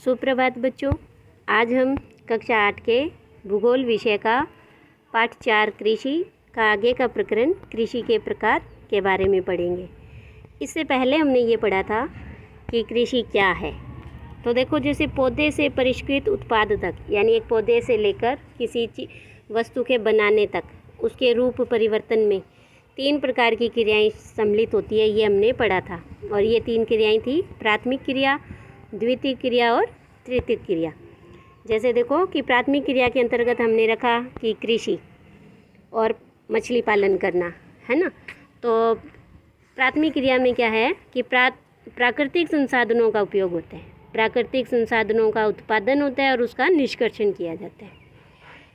सुप्रभात बच्चों। आज हम कक्षा 8 के भूगोल विषय का पाठ 4 कृषि का आगे का प्रकरण कृषि के प्रकार के बारे में पढ़ेंगे। इससे पहले हमने ये पढ़ा था कि कृषि क्या है। तो देखो, जैसे पौधे से परिष्कृत उत्पाद तक, यानी एक पौधे से लेकर किसी वस्तु के बनाने तक उसके रूप परिवर्तन में 3 प्रकार की क्रियाएं सम्मिलित होती है, ये हमने पढ़ा था। और ये 3 क्रियाएं थी: प्राथमिक क्रिया, द्वितीयक क्रिया और तृतीयक क्रिया। जैसे देखो कि प्राथमिक क्रिया के अंतर्गत हमने रखा कि कृषि और मछली पालन करना, है ना। तो प्राथमिक क्रिया में क्या है कि प्राकृतिक संसाधनों का उपयोग होता है, प्राकृतिक संसाधनों का उत्पादन होता है और उसका निष्कर्षण किया जाता है।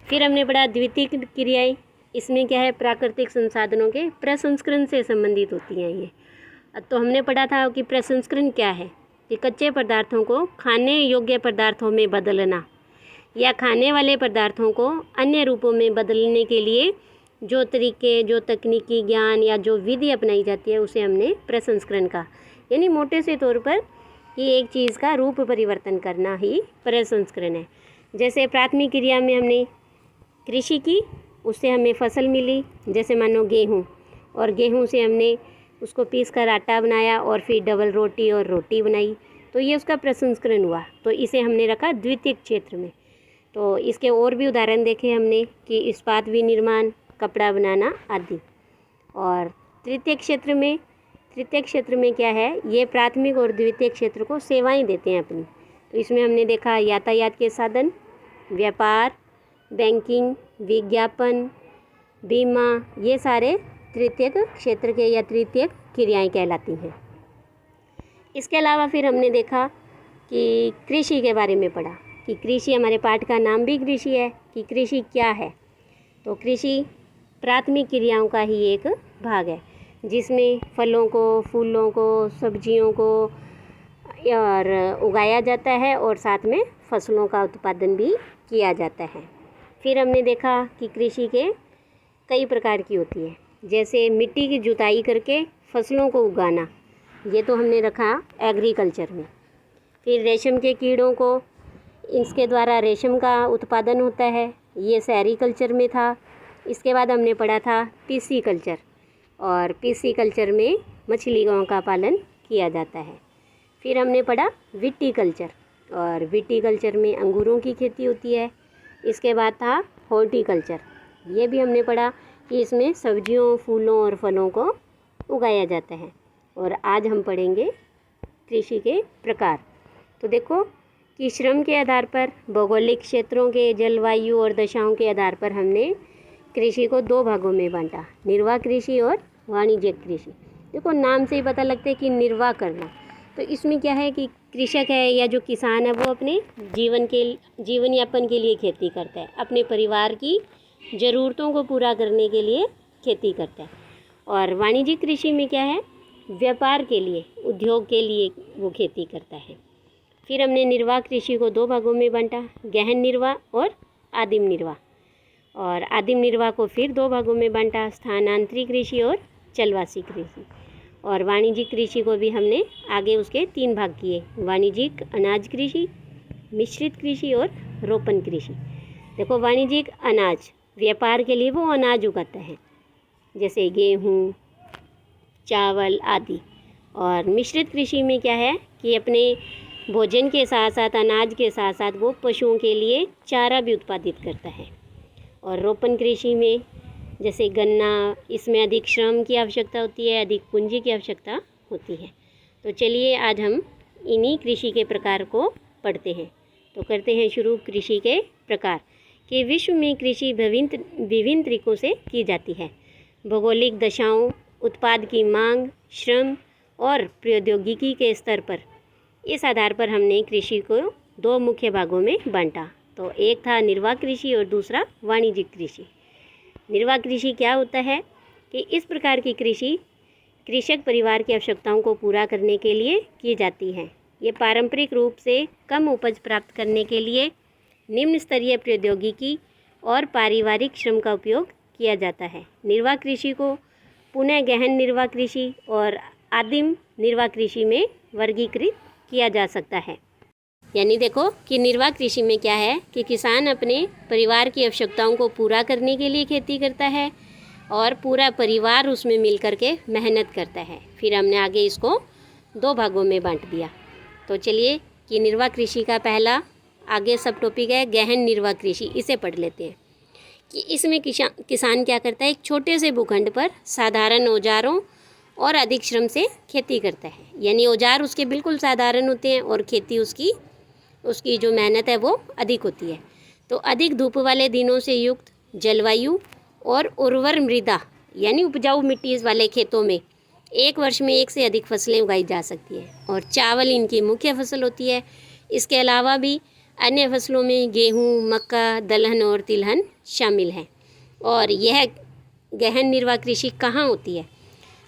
फिर हमने पढ़ा द्वितीयक क्रियाएं। इसमें क्या है, प्राकृतिक संसाधनों के प्रसंस्करण से संबंधित होती हैं ये। तो हमने पढ़ा था कि प्रसंस्करण क्या है, कि कच्चे पदार्थों को खाने योग्य पदार्थों में बदलना या खाने वाले पदार्थों को अन्य रूपों में बदलने के लिए जो तरीके, जो तकनीकी ज्ञान या जो विधि अपनाई जाती है उसे हमने प्रसंस्करण कहा। यानी मोटे से तौर पर ये एक चीज़ का रूप परिवर्तन करना ही प्रसंस्करण है। जैसे प्राथमिक क्रिया में हमने कृषि की, उससे हमें फसल मिली, जैसे मानो गेहूँ, और गेहूँ से हमने उसको पीस कर आटा बनाया और फिर डबल रोटी और रोटी बनाई, तो ये उसका प्रसंस्करण हुआ। तो इसे हमने रखा द्वितीयक क्षेत्र में। तो इसके और भी उदाहरण देखे हमने कि इस्पात विनिर्माण, कपड़ा बनाना आदि। और तृतीयक क्षेत्र में क्या है, ये प्राथमिक और द्वितीयक क्षेत्र को सेवाएं देते हैं अपनी। तो इसमें हमने देखा यातायात के साधन, व्यापार, बैंकिंग, विज्ञापन, बीमा, ये सारे तृतीयक क्षेत्र के या तृतीयक क्रियाएं कहलाती हैं। इसके अलावा फिर हमने देखा कि कृषि के बारे में पढ़ा कि कृषि, हमारे पाठ का नाम भी कृषि है, कि कृषि क्या है। तो कृषि प्राथमिक क्रियाओं का ही एक भाग है, जिसमें फलों को, फूलों को, सब्जियों को और उगाया जाता है और साथ में फसलों का उत्पादन भी किया जाता है। फिर हमने देखा कि कृषि के कई प्रकार की होती है, जैसे मिट्टी की जुताई करके फसलों को उगाना, ये तो हमने रखा एग्रीकल्चर में। फिर रेशम के कीड़ों को, इसके द्वारा रेशम का उत्पादन होता है, ये सेरीकल्चर में था। इसके बाद हमने पढ़ा था पिस्सीकल्चर, और पिस्सीकल्चर में मछलियों का पालन किया जाता है। फिर हमने पढ़ा विटीकल्चर, और विटीकल्चर में अंगूरों की खेती होती है। इसके बाद था हॉर्टिकल्चर, ये भी हमने पढ़ा कि इसमें सब्जियों, फूलों और फलों को उगाया जाता है। और आज हम पढ़ेंगे कृषि के प्रकार। तो देखो कि श्रम के आधार पर, भौगोलिक क्षेत्रों के जलवायु और दशाओं के आधार पर हमने कृषि को 2 भागों में बांटा, निर्वाह कृषि और वाणिज्यिक कृषि। देखो, नाम से ही पता लगता है कि निर्वाह करना। तो इसमें क्या है कि कृषक है या जो किसान है वो अपने जीवन यापन के लिए खेती करता है, अपने परिवार की ज़रूरतों को पूरा करने के लिए खेती करता है। और वाणिज्यिक कृषि में क्या है, व्यापार के लिए, उद्योग के लिए वो खेती करता है। फिर हमने निर्वाह कृषि को 2 भागों में बांटा, गहन निर्वाह और आदिम निर्वाह। और आदिम निर्वाह को फिर 2 भागों में बांटा, स्थानांतरित कृषि और चलवासी कृषि। और वाणिज्यिक कृषि को भी हमने आगे उसके 3 भाग किए, वाणिज्यिक अनाज कृषि, मिश्रित कृषि और रोपण कृषि। देखो, वाणिज्यिक अनाज, व्यापार के लिए वो अनाज उगाता है, जैसे गेहूँ, चावल आदि। और मिश्रित कृषि में क्या है कि अपने भोजन के साथ साथ, अनाज के साथ साथ वो पशुओं के लिए चारा भी उत्पादित करता है। और रोपण कृषि में जैसे गन्ना, इसमें अधिक श्रम की आवश्यकता होती है, अधिक पूंजी की आवश्यकता होती है। तो चलिए आज हम इन्हीं कृषि के प्रकार को पढ़ते हैं। तो करते हैं शुरू कृषि के प्रकार। कि विश्व में कृषि विभिन्न तरीक़ों से की जाती है। भौगोलिक दशाओं, उत्पाद की मांग, श्रम और प्रौद्योगिकी के स्तर पर, इस आधार पर हमने कृषि को 2 मुख्य भागों में बांटा। तो एक था निर्वाह कृषि और दूसरा वाणिज्यिक कृषि। निर्वाह कृषि क्या होता है कि इस प्रकार की कृषि कृषक परिवार की आवश्यकताओं को पूरा करने के लिए की जाती है। ये पारंपरिक रूप से कम उपज प्राप्त करने के लिए निम्न स्तरीय प्रौद्योगिकी और पारिवारिक श्रम का उपयोग किया जाता है। निर्वाह कृषि को पुनः गहन निर्वाह कृषि और आदिम निर्वाह कृषि में वर्गीकृत किया जा सकता है। यानी देखो कि निर्वाह कृषि में क्या है कि किसान अपने परिवार की आवश्यकताओं को पूरा करने के लिए खेती करता है और पूरा परिवार उसमें मिल कर के मेहनत करता है। फिर हमने आगे इसको 2 भागों में बांट दिया। तो चलिए कि निर्वाह कृषि का पहला आगे सब टॉपिक है गहन निर्वाह कृषि, इसे पढ़ लेते हैं। कि इसमें किसान क्या करता है, एक छोटे से भूखंड पर साधारण औजारों और अधिक श्रम से खेती करता है। यानी औजार उसके बिल्कुल साधारण होते हैं और खेती उसकी जो मेहनत है वो अधिक होती है। तो अधिक धूप वाले दिनों से युक्त जलवायु और उर्वर मृदा यानी उपजाऊ मिट्टी वाले खेतों में एक वर्ष में 1 से अधिक फसलें उगाई जा सकती हैं और चावल इनकी मुख्य फसल होती है। इसके अलावा भी अन्य फसलों में गेहूँ, मक्का, दलहन और तिलहन शामिल हैं। और यह गहन निर्वाह कृषि कहाँ होती है,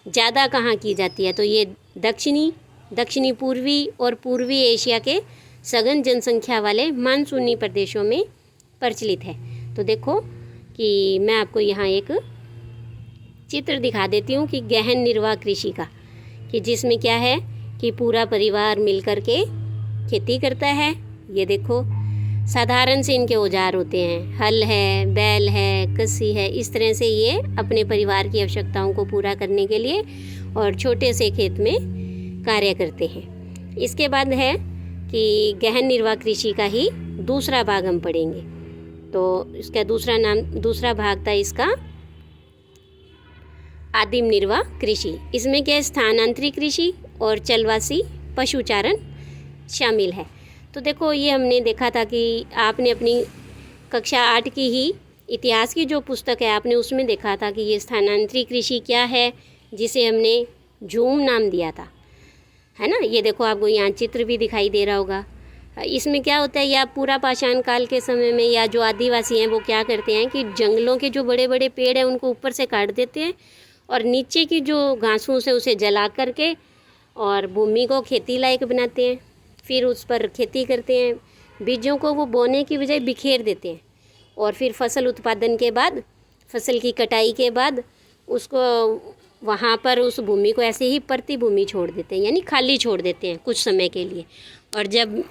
ज़्यादा कहाँ की जाती है, तो ये दक्षिणी पूर्वी और पूर्वी एशिया के सघन जनसंख्या वाले मानसूनी प्रदेशों में प्रचलित है। तो देखो कि मैं आपको यहाँ एक चित्र दिखा देती हूँ कि गहन निर्वाह कृषि का, कि जिसमें क्या है कि पूरा परिवार मिलकर के खेती करता है। ये देखो साधारण से इनके औजार होते हैं, हल है, बैल है, कस्सी है, इस तरह से ये अपने परिवार की आवश्यकताओं को पूरा करने के लिए और छोटे से खेत में कार्य करते हैं। इसके बाद है कि गहन निर्वाह कृषि का ही दूसरा भाग हम पढ़ेंगे। तो इसका दूसरा भाग था इसका आदिम निर्वाह कृषि। इसमें क्या स्थानांतरित कृषि और चलवासी पशुचारण शामिल है। तो देखो ये हमने देखा था कि आपने अपनी कक्षा 8 की ही इतिहास की जो पुस्तक है आपने उसमें देखा था कि ये स्थानांतरित कृषि क्या है, जिसे हमने झूम नाम दिया था, है ना। ये देखो आपको यहाँ चित्र भी दिखाई दे रहा होगा। इसमें क्या होता है, या पूरा पाषाण काल के समय में या जो आदिवासी हैं वो क्या करते हैं कि जंगलों के जो बड़े बड़े पेड़ हैं उनको ऊपर से काट देते हैं और नीचे की जो घासों से उसे जला करके और भूमि को खेती लायक बनाते हैं। फिर उस पर खेती करते हैं। बीजों को वो बोने की बजाय बिखेर देते हैं और फिर फसल उत्पादन के बाद, फसल की कटाई के बाद उसको वहाँ पर उस भूमि को ऐसे ही परती भूमि छोड़ देते हैं, यानी खाली छोड़ देते हैं कुछ समय के लिए। और जब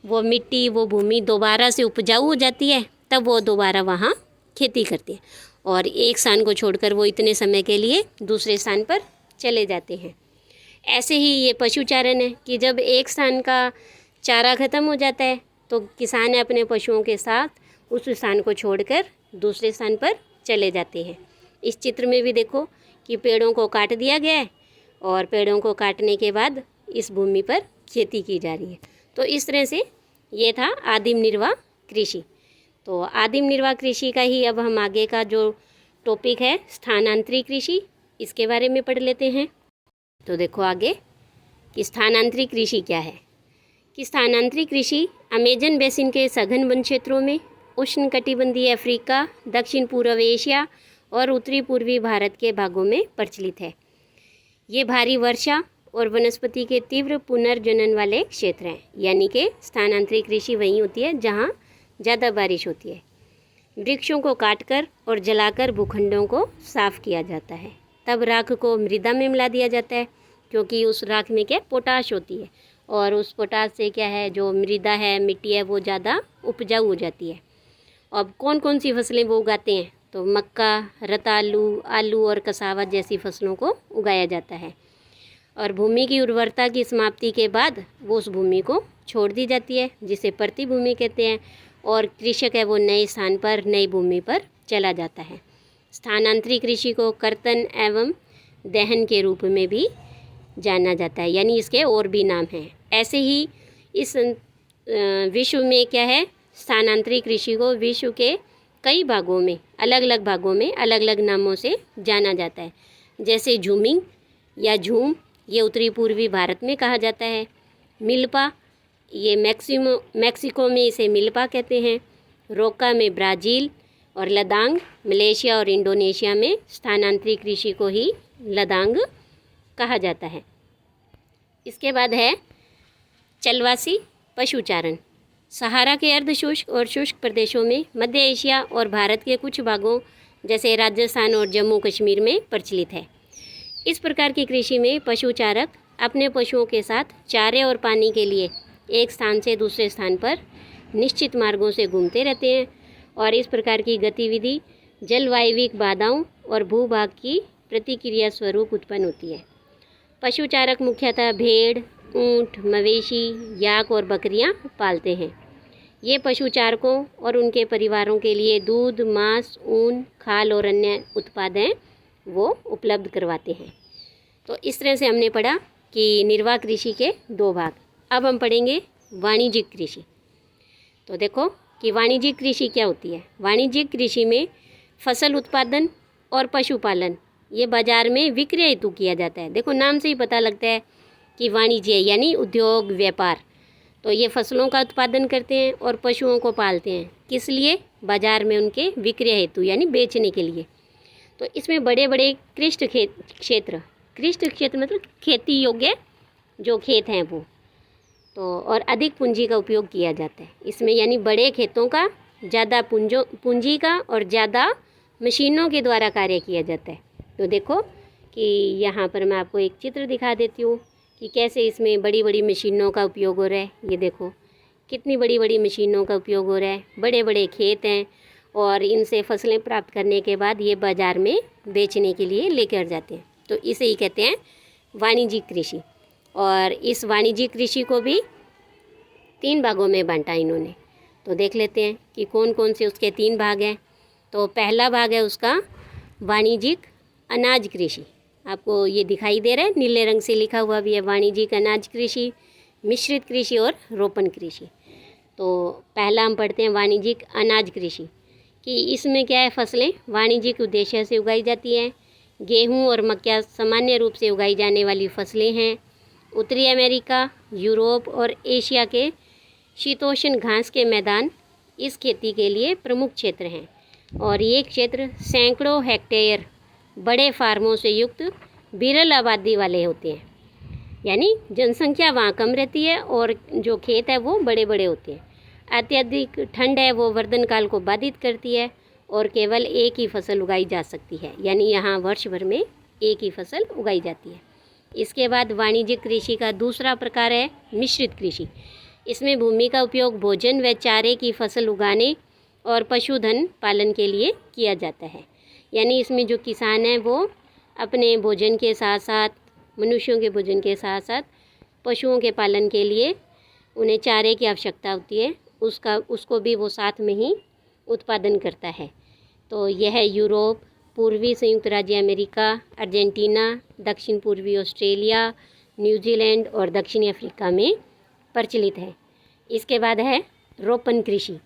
वो मिट्टी, वो भूमि दोबारा से उपजाऊ हो जाती है तब वो दोबारा वहाँ खेती करते हैं और एक स्थान को छोड़कर वो इतने समय के लिए दूसरे स्थान पर चले जाते हैं। ऐसे ही ये पशुचारण है कि जब एक स्थान का चारा ख़त्म हो जाता है तो किसान अपने पशुओं के साथ उस स्थान को छोड़कर दूसरे स्थान पर चले जाते हैं। इस चित्र में भी देखो कि पेड़ों को काट दिया गया है और पेड़ों को काटने के बाद इस भूमि पर खेती की जा रही है। तो इस तरह से ये था आदिम निर्वाह कृषि। तो आदिम निर्वाह कृषि का ही अब हम आगे का जो टॉपिक है स्थानांतरित कृषि, इसके बारे में पढ़ लेते हैं। तो देखो आगे कि स्थानांतरित कृषि क्या है। कि स्थानांतरित कृषि अमेजन बेसिन के सघन वन क्षेत्रों में, उष्णकटिबंधीय अफ्रीका, दक्षिण पूर्व एशिया और उत्तरी पूर्वी भारत के भागों में प्रचलित है। ये भारी वर्षा और वनस्पति के तीव्र पुनर्जनन वाले क्षेत्र हैं। यानी कि स्थानांतरित कृषि वहीं होती है जहाँ ज़्यादा बारिश होती है। वृक्षों को काटकर और जलाकर भूखंडों को साफ किया जाता है। तब राख को मृदा में मिला दिया जाता है क्योंकि उस राख में क्या पोटाश होती है और उस पोटाश से क्या है, जो मृदा है, मिट्टी है, वो ज़्यादा उपजाऊ हो जाती है। अब कौन कौन सी फसलें वो उगाते हैं, तो मक्का, रतालू, आलू और कसावा जैसी फसलों को उगाया जाता है। और भूमि की उर्वरता की समाप्ति के बाद वो उस भूमि को छोड़ दी जाती है, जिसे परती भूमि कहते हैं, और कृषक है वो नए स्थान पर, नई भूमि पर चला जाता है। स्थानांतरित कृषि को कर्तन एवं दहन के रूप में भी जाना जाता है, यानी इसके और भी नाम हैं। ऐसे ही इस विश्व में क्या है, स्थानांतरित कृषि को विश्व के कई भागों में, अलग अलग भागों में अलग अलग नामों से जाना जाता है। जैसे झूमिंग या झूम, ये उत्तरी पूर्वी भारत में कहा जाता है। मिल्पा, ये मैक्सिको में इसे मिल्पा कहते हैं। रोका में ब्राज़ील और लदांग मलेशिया और इंडोनेशिया में स्थानांतरित कृषि को ही लदांग कहा जाता है। इसके बाद है चलवासी पशुचारण। सहारा के अर्धशुष्क और शुष्क प्रदेशों में, मध्य एशिया और भारत के कुछ भागों जैसे राजस्थान और जम्मू कश्मीर में प्रचलित है। इस प्रकार की कृषि में पशुचारक अपने पशुओं के साथ चारे और पानी के लिए एक स्थान से दूसरे स्थान पर निश्चित मार्गों से घूमते रहते हैं और इस प्रकार की गतिविधि जलवायविक बाधाओं और भूभाग की प्रतिक्रिया स्वरूप उत्पन्न होती है। पशुचारक मुख्यतः भेड़, ऊंट, मवेशी, याक और बकरियां पालते हैं। ये पशुचारकों और उनके परिवारों के लिए दूध, मांस, ऊन, खाल और अन्य उत्पाद हैं वो उपलब्ध करवाते हैं। तो इस तरह से हमने पढ़ा कि निर्वाह कृषि के दो भाग। अब हम पढ़ेंगे वाणिज्यिक कृषि। तो देखो कि वाणिज्यिक कृषि क्या होती है। वाणिज्यिक कृषि में फसल उत्पादन और पशुपालन ये बाजार में विक्रय हेतु किया जाता है। देखो नाम से ही पता लगता है कि वाणिज्य यानी उद्योग, व्यापार। तो ये फसलों का उत्पादन करते हैं और पशुओं को पालते हैं। किस लिए? बाजार में उनके विक्रय हेतु यानी बेचने के लिए। तो इसमें बड़े बड़े कृष्ट क्षेत्र मतलब खेती योग्य जो खेत हैं वो, तो और अधिक पूंजी का उपयोग किया जाता है इसमें, यानी बड़े खेतों का ज़्यादा पूंजी का और ज़्यादा मशीनों के द्वारा कार्य किया जाता है। तो देखो कि यहाँ पर मैं आपको एक चित्र दिखा देती हूँ कि कैसे इसमें बड़ी बड़ी मशीनों का उपयोग हो रहा है। ये देखो कितनी बड़ी बड़ी मशीनों का उपयोग हो रहा है। बड़े बड़े खेत हैं और इनसे फसलें प्राप्त करने के बाद ये बाज़ार में बेचने के लिए लेकर जाते हैं। तो इसे ही कहते हैं वाणिज्यिक कृषि। और इस वाणिज्यिक कृषि को भी 3 भागों में बांटा इन्होंने। तो देख लेते हैं कि कौन कौन से उसके 3 भाग हैं। तो पहला भाग है उसका वाणिज्यिक अनाज कृषि। आपको ये दिखाई दे रहा है, नीले रंग से लिखा हुआ भी है, वाणिज्यिक अनाज कृषि, मिश्रित कृषि और रोपण कृषि। तो पहला हम पढ़ते हैं वाणिज्यिक अनाज कृषि, कि इसमें क्या है, फसलें वाणिज्यिक उद्देश्य से उगाई जाती हैं। गेहूं और मक्का सामान्य रूप से उगाई जाने वाली फसलें हैं। उत्तरी अमेरिका, यूरोप और एशिया के शीतोष्ण घास के मैदान इस खेती के लिए प्रमुख क्षेत्र हैं और ये क्षेत्र सैकड़ों हेक्टेयर बड़े फार्मों से युक्त विरल आबादी वाले होते हैं, यानी जनसंख्या वहाँ कम रहती है और जो खेत है वो बड़े बड़े होते हैं। अत्यधिक ठंड है वो वर्धन काल को बाधित करती है और केवल एक ही फसल उगाई जा सकती है, यानी यहाँ वर्ष भर में एक ही फसल उगाई जाती है। इसके बाद वाणिज्यिक कृषि का दूसरा प्रकार है मिश्रित कृषि। इसमें भूमि का उपयोग भोजन व चारे की फसल उगाने और पशुधन पालन के लिए किया जाता है, यानी इसमें जो किसान हैं वो अपने भोजन के साथ साथ, मनुष्यों के भोजन के साथ साथ पशुओं के पालन के लिए उन्हें चारे की आवश्यकता होती है, उसको भी वो साथ में ही उत्पादन करता है। तो यह यूरोप, पूर्वी संयुक्त राज्य अमेरिका, अर्जेंटीना, दक्षिण पूर्वी ऑस्ट्रेलिया, न्यूजीलैंड और दक्षिणी अफ्रीका में प्रचलित है। इसके बाद है रोपण कृषि।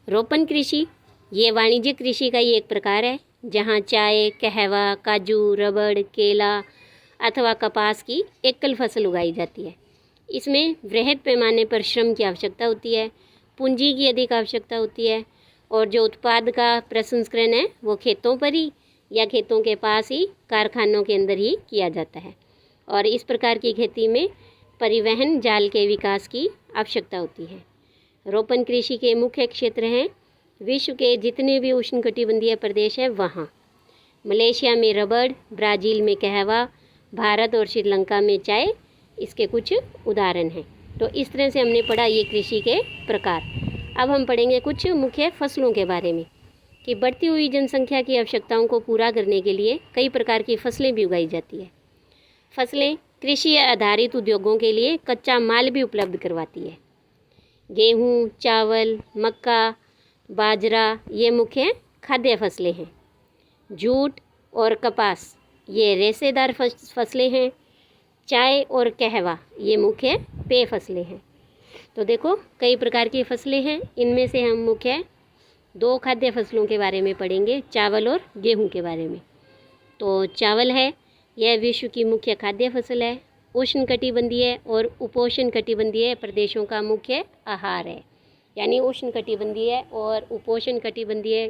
रोपण कृषि ये वाणिज्यिक कृषि का ही एक प्रकार है, जहाँ चाय, कहवा, काजू, रबड़, केला अथवा कपास की एकल फसल उगाई जाती है। इसमें वृहद पैमाने पर श्रम की आवश्यकता होती है, पूंजी की अधिक आवश्यकता होती है और जो उत्पाद का प्रसंस्करण है वो खेतों पर ही या खेतों के पास ही कारखानों के अंदर ही किया जाता है। और इस प्रकार की खेती में परिवहन जाल के विकास की आवश्यकता होती है। रोपण कृषि के मुख्य क्षेत्र हैं विश्व के जितने भी उष्णकटिबंधीय प्रदेश हैं वहाँ। मलेशिया में रबड़, ब्राज़ील में कहवा, भारत और श्रीलंका में चाय इसके कुछ उदाहरण हैं। तो इस तरह से हमने पढ़ा ये कृषि के प्रकार। अब हम पढ़ेंगे कुछ मुख्य फसलों के बारे में, कि बढ़ती हुई जनसंख्या की आवश्यकताओं को पूरा करने के लिए कई प्रकार की फसलें भी उगाई जाती है। फसलें कृषि आधारित उद्योगों के लिए कच्चा माल भी उपलब्ध करवाती है। गेहूँ, चावल, मक्का, बाजरा ये मुख्य खाद्य फसलें हैं। जूट और कपास ये रेशेदार फसलें हैं। चाय और कहवा ये मुख्य पेय फसलें हैं। तो देखो कई प्रकार की फसलें हैं, इनमें से हम मुख्य 2 खाद्य फसलों के बारे में पढ़ेंगे, चावल और गेहूं के बारे में। तो चावल है, यह विश्व की मुख्य खाद्य फसल है। उष्णकटिबंधीय और उपोष्णकटिबंधीय प्रदेशों का मुख्य आहार है, यानी उष्णकटिबंधीय और उपोष्णकटिबंधीय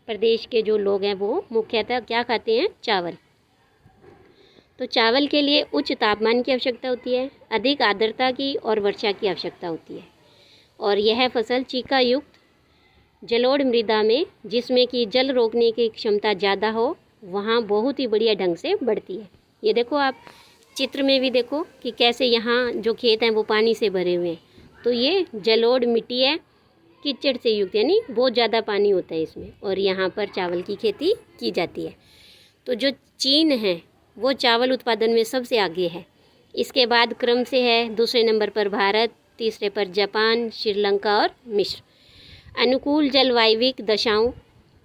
प्रदेश के जो लोग हैं वो मुख्यतः क्या खाते हैं, चावल। तो चावल के लिए उच्च तापमान की आवश्यकता होती है, अधिक आर्द्रता की और वर्षा की आवश्यकता होती है और यह फसल चीका युक्त जलोढ़ मृदा में, जिसमें कि जल रोकने की क्षमता ज़्यादा हो, वहाँ बहुत ही बढ़िया ढंग से बढ़ती है। ये देखो आप चित्र में भी देखो कि कैसे यहाँ जो खेत हैं वो पानी से भरे हुए हैं। तो ये जलोढ़ मिट्टी है, कीचड़ से युक्त, यानी बहुत ज़्यादा पानी होता है इसमें, और यहाँ पर चावल की खेती की जाती है। तो जो चीन है वो चावल उत्पादन में सबसे आगे है। इसके बाद क्रम से है दूसरे नंबर पर भारत, तीसरे पर जापान, श्रीलंका और मिस्र। अनुकूल जलवायविक दशाओं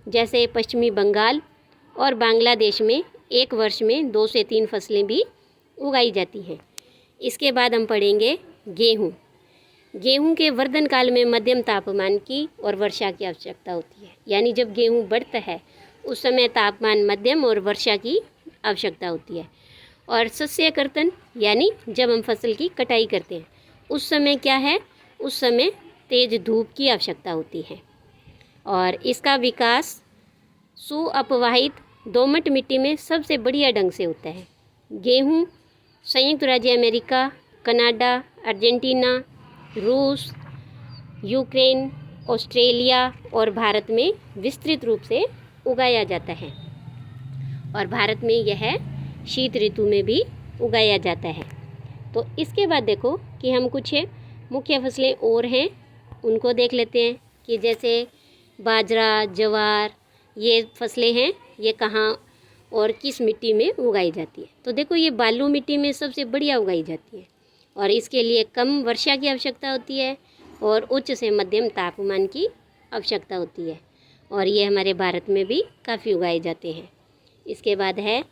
जैसे पश्चिमी बंगाल और बांग्लादेश में एक वर्ष में 2 से 3 फसलें भी उगाई जाती हैं। इसके बाद हम पढ़ेंगे गेहूँ। गेहूँ के वर्धन काल में मध्यम तापमान की और वर्षा की आवश्यकता होती है, यानी जब गेहूँ बढ़ता है उस समय तापमान मध्यम और वर्षा की आवश्यकता होती है। और शस्य कर्तन, यानी जब हम फसल की कटाई करते हैं उस समय क्या है, उस समय तेज धूप की आवश्यकता होती है। और इसका विकास सुअपवाहित दोमट मिट्टी में सबसे बढ़िया ढंग से होता है। गेहूँ संयुक्त राज्य अमेरिका, कनाडा, अर्जेंटीना, रूस, यूक्रेन, ऑस्ट्रेलिया और भारत में विस्तृत रूप से उगाया जाता है। और भारत में यह शीत ऋतु में भी उगाया जाता है। तो इसके बाद देखो कि हम कुछ मुख्य फसलें और हैं उनको देख लेते हैं कि जैसे बाजरा, ज्वार, ये फसलें हैं, ये कहाँ और किस मिट्टी में उगाई जाती है। तो देखो ये बालू मिट्टी में सबसे बढ़िया उगाई जाती है और इसके लिए कम वर्षा की आवश्यकता होती है और उच्च से मध्यम तापमान की आवश्यकता होती है, और ये हमारे भारत में भी काफ़ी उगाए जाते हैं। इसके बाद है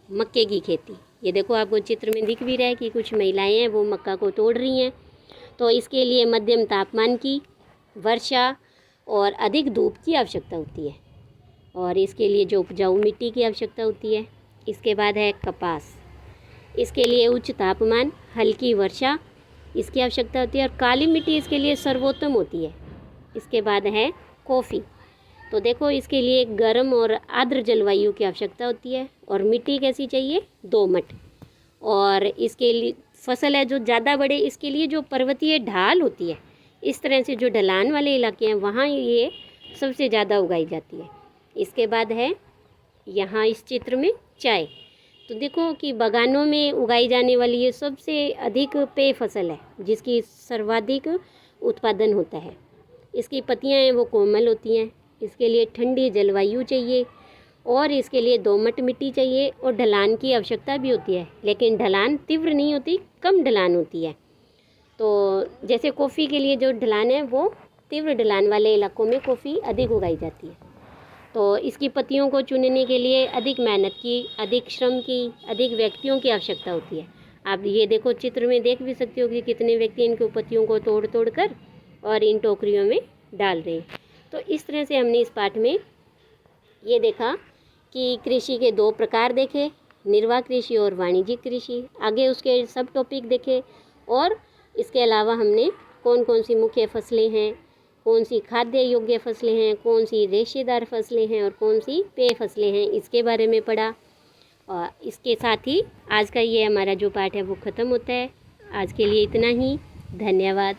मक्के की खेती। ये देखो आपको चित्र में दिख भी रहा है कि कुछ महिलाएं हैं वो मक्का को तोड़ रही हैं। तो इसके लिए मध्यम तापमान की, वर्षा और अधिक धूप की आवश्यकता होती है, और इसके लिए जो उपजाऊ मिट्टी की आवश्यकता होती है। इसके बाद है कपास। इसके लिए उच्च तापमान, हल्की वर्षा इसकी आवश्यकता होती है, और काली मिट्टी इसके लिए सर्वोत्तम होती है। इसके बाद है कॉफ़ी। तो देखो इसके लिए गर्म और आर्द्र जलवायु की आवश्यकता होती है, और मिट्टी कैसी चाहिए, दोमट। और इसके लिए फसल है जो ज़्यादा बड़े, इसके लिए जो पर्वतीय ढाल होती है, इस तरह से जो ढलान वाले इलाके हैं वहाँ ये सबसे ज़्यादा उगाई जाती है। इसके बाद है यहाँ इस चित्र में चाय। तो देखो कि बागानों में उगाई जाने वाली ये सबसे अधिक पेय फसल है जिसकी सर्वाधिक उत्पादन होता है। इसकी पत्तियाँ हैं वो कोमल होती हैं। इसके लिए ठंडी जलवायु चाहिए और इसके लिए दोमट मिट्टी चाहिए और ढलान की आवश्यकता भी होती है, लेकिन ढलान तीव्र नहीं होती, कम ढलान होती है। तो जैसे कॉफ़ी के लिए जो ढलान है वो तीव्र ढलान वाले इलाकों में कॉफ़ी अधिक उगाई जाती है। तो इसकी पत्तियों को चुनने के लिए अधिक मेहनत की, अधिक श्रम की, अधिक व्यक्तियों की आवश्यकता होती है। आप ये देखो चित्र में देख भी सकते हो कि कितने व्यक्ति इनकी पत्तियों को तोड़ तोड़ कर और इन टोकरियों में डाल रहे हैं। तो इस तरह से हमने इस पाठ में ये देखा कि कृषि के 2 प्रकार देखे, निर्वाह कृषि और वाणिज्यिक कृषि। आगे उसके सब टॉपिक देखे, और इसके अलावा हमने कौन कौन सी मुख्य फसलें हैं, कौन सी खाद्य योग्य फसलें हैं, कौन सी रेशेदार फसलें हैं और कौन सी पेय फसलें हैं, इसके बारे में पढ़ा। और इसके साथ ही आज का ये हमारा जो पाठ है वो ख़त्म होता है। आज के लिए इतना ही। धन्यवाद।